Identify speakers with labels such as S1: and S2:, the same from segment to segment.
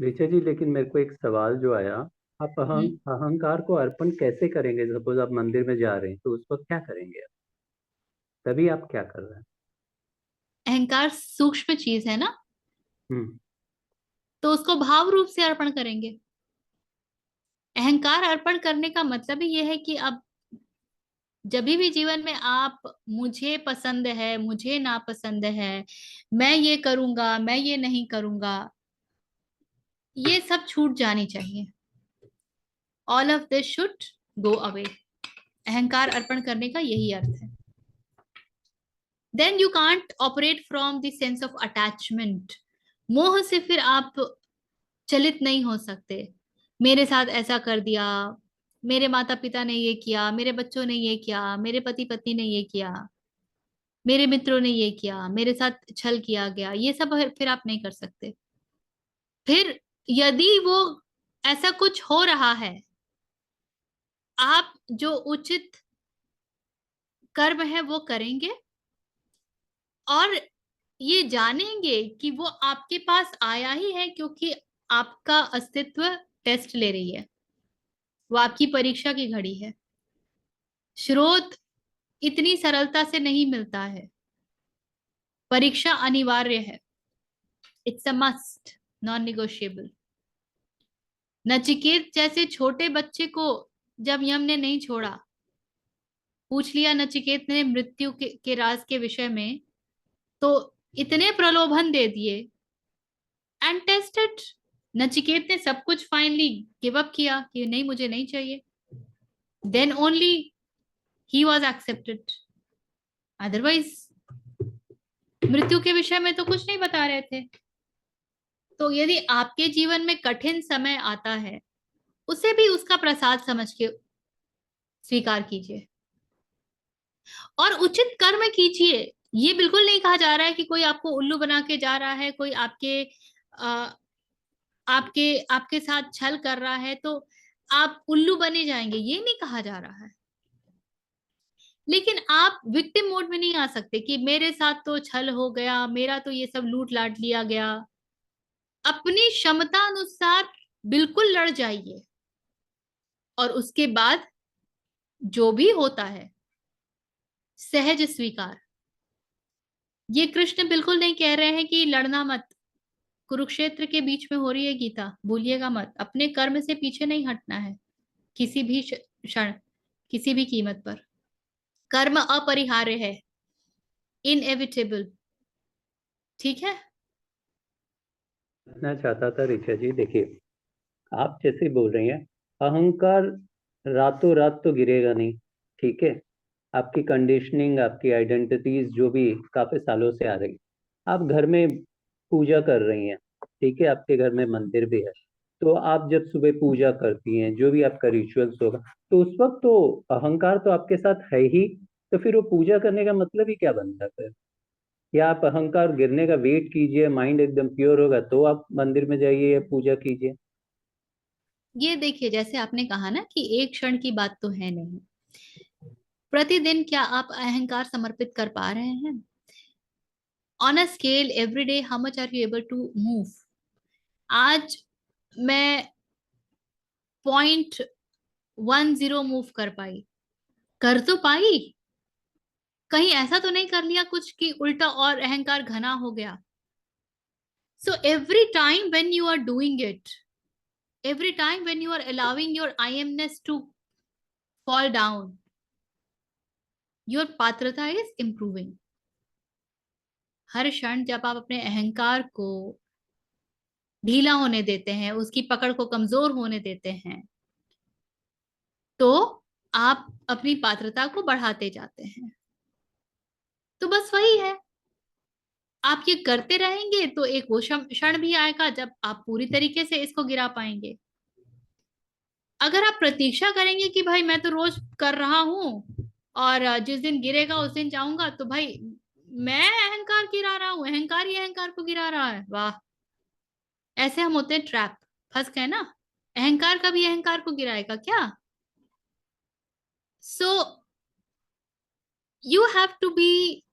S1: ऋचा जी, लेकिन मेरे को एक सवाल जो आया, आप
S2: हम्म।
S1: अहंकार को अर्पण कैसे करेंगे? सपोज आप मंदिर में जा रहे हैं तो उस वक्त क्या करेंगे आप? तभी आप क्या कर रहे हैं?
S2: अहंकार सूक्ष्म चीज है ना,
S1: हम्म।
S2: तो उसको भाव रूप से अर्पण करेंगे। अहंकार अर्पण करने का मतलब ही यह है कि अब जब भी जीवन में आप मुझे पसंद है, मुझे नापसंद है, मैं ये करूंगा, मैं ये नहीं करूंगा, ये सब छूट जानी चाहिए। All of this should go away. अहंकार अर्पण करने का यही अर्थ है। Then you can't operate from the sense of attachment. मोह से फिर आप चलित नहीं हो सकते। मेरे साथ ऐसा कर दिया, मेरे माता पिता ने ये किया, मेरे बच्चों ने ये किया, मेरे पति पत्नी ने ये किया, मेरे मित्रों ने ये किया, मेरे साथ छल किया गया, ये सब फिर आप नहीं कर सकते। फिर यदि वो ऐसा कुछ हो रहा है, आप जो उचित कर्म है वो करेंगे, और ये जानेंगे कि वो आपके पास आया ही है क्योंकि आपका अस्तित्व टेस्ट ले रही है, वो आपकी परीक्षा की घड़ी है। स्रोत इतनी सरलता से नहीं मिलता है, परीक्षा अनिवार्य है। It's a must, non negotiable. Nachiket जैसे छोटे बच्चे को जब यम ने नहीं छोड़ा, पूछ लिया नचिकेत ने मृत्यु के राज के विषय में, तो इतने प्रलोभन दे दिए एंड टेस्टेड। नचिकेत ने सब कुछ फाइनली गिव अप किया कि नहीं, मुझे नहीं चाहिए। Then only he was accepted. Otherwise मृत्यु के विषय में तो कुछ नहीं बता रहे थे। तो यदि आपके जीवन में कठिन समय आता है, उसे भी उसका प्रसाद समझ के स्वीकार कीजिए और उचित कर्म कीजिए। ये बिल्कुल नहीं कहा जा रहा है कि कोई आपको उल्लू बना के जा रहा है, कोई आ, आपके आपके साथ छल कर रहा है तो आप उल्लू बने जाएंगे, ये नहीं कहा जा रहा है। लेकिन आप विक्टिम मोड में नहीं आ सकते कि मेरे साथ तो छल हो गया, मेरा तो ये सब लूट लाट लिया गया। अपनी क्षमता अनुसार बिल्कुल लड़ जाइए, और उसके बाद जो भी होता है सहज स्वीकार। ये कृष्ण बिल्कुल नहीं कह रहे हैं कि लड़ना मत। कुरुक्षेत्र के बीच में हो रही है गीता, भूलिएगा मत। अपने कर्म से पीछे नहीं हटना है किसी भी क्षण, किसी भी कीमत पर। कर्म अपरिहार्य है, इनएविटेबल। ठीक है।
S1: कहना चाहता था ऋचा जी, देखिए, आप जैसे बोल रही हैं, अहंकार रातों रात तो गिरेगा नहीं। ठीक है। आपकी कंडीशनिंग, आपकी आइडेंटिटीज जो भी काफी सालों से आ रही, आप घर में पूजा कर रही हैं, ठीक है, आपके घर में मंदिर भी है, तो आप जब सुबह पूजा करती हैं, जो भी आपका रिचुअल्स होगा, तो उस वक्त तो अहंकार तो आपके साथ है ही। तो फिर वो पूजा करने का मतलब ही क्या बनता है? या आप अहंकार गिरने का वेट कीजिए, माइंड एकदम प्योर होगा तो आप मंदिर में जाइए या पूजा कीजिए।
S2: ये देखिए, जैसे आपने कहा ना कि एक क्षण की बात तो है नहीं। प्रतिदिन क्या आप अहंकार समर्पित कर पा रहे हैं? On a scale every day, how much are you able to move? आज मैं 0.10 मूव कर पाई, कर तो पाई। कहीं ऐसा तो नहीं कर लिया कुछ कि उल्टा और अहंकार घना हो गया? So every time when you are doing it, every time when you are allowing your IMness to fall down, your patrata is improving. हर क्षण जब आप अपने अहंकार को ढीला होने देते हैं, उसकी पकड़ को कमजोर होने देते हैं, तो आप अपनी पात्रता को बढ़ाते जाते हैं। तो बस वही है। आप ये करते रहेंगे तो एक वो क्षण भी आएगा जब आप पूरी तरीके से इसको गिरा पाएंगे। अगर आप प्रतीक्षा करेंगे कि भाई मैं तो रोज कर रहा हूं और जिस दिन गिरेगा उस दिन जाऊंगा, तो भाई मैं अहंकार गिरा रहा हूं, अहंकार ही अहंकार को गिरा रहा है, वाह! ऐसे हम होते हैं ट्रैप, फंस गए ना। अहंकार कभी अहंकार को गिराएगा क्या? So you have to be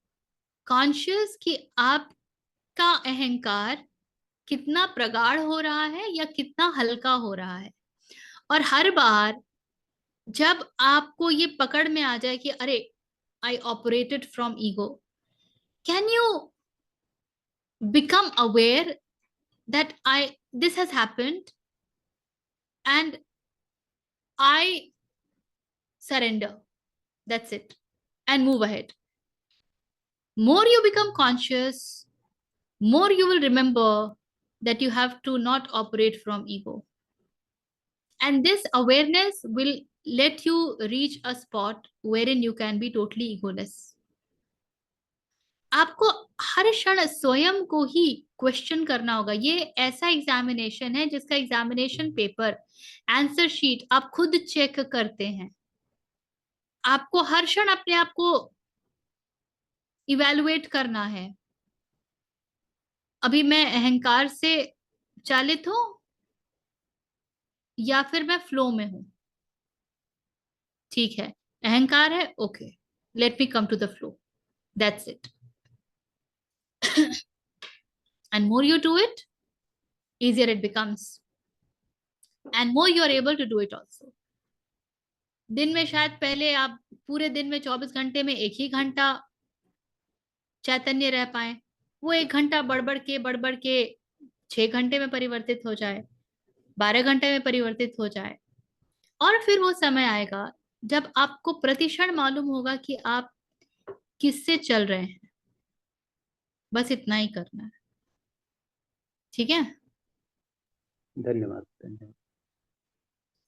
S2: conscious कि आपका अहंकार कितना प्रगाढ़ हो रहा है या कितना हल्का हो रहा है। और हर बार जब आपको ये पकड़ में आ जाए कि अरे I operated from ego, can you become aware that this has happened and I surrender. That's it. And move ahead. More you become conscious, more you will remember that you have to not operate from ego. And this awareness will let you reach a spot wherein you can be totally egoless. आपको हर क्षण स्वयं को ही question करना होगा। ये ऐसा examination है जिसका एग्जामिनेशन पेपर, आंसर शीट आप खुद चेक करते हैं। आपको हर क्षण अपने आप को इवेलुएट करना है। अभी मैं अहंकार से चालित हूं या फिर मैं फ्लो में हूं। ठीक है, अहंकार है, okay, let me come to the flow, that's it. And more you do it, easier it becomes, and more you are able to do it also. दिन में शायद पहले आप पूरे दिन में 24 घंटे में एक ही घंटा चैतन्य रह पाए, वो एक घंटा बढ़ बढ़ के 6 घंटे में परिवर्तित हो जाए, 12 घंटे में परिवर्तित हो जाए। और फिर वो समय आएगा जब आपको प्रतिक्षण मालूम होगा कि आप किससे चल रहे हैं। बस इतना ही करना है। ठीक है,
S1: धन्यवाद धन्यवाद।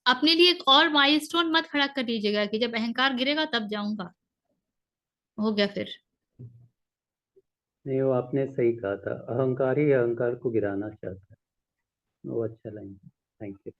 S2: अपने लिए एक और माइलस्टोन मत खड़ा कर लीजिएगा कि जब अहंकार गिरेगा तब जाऊंगा, हो गया फिर।
S1: नहीं, वो आपने सही कहा था, अहंकार ही अहंकार को गिराना चाहता है। वो अच्छा लाइन है। Thank you.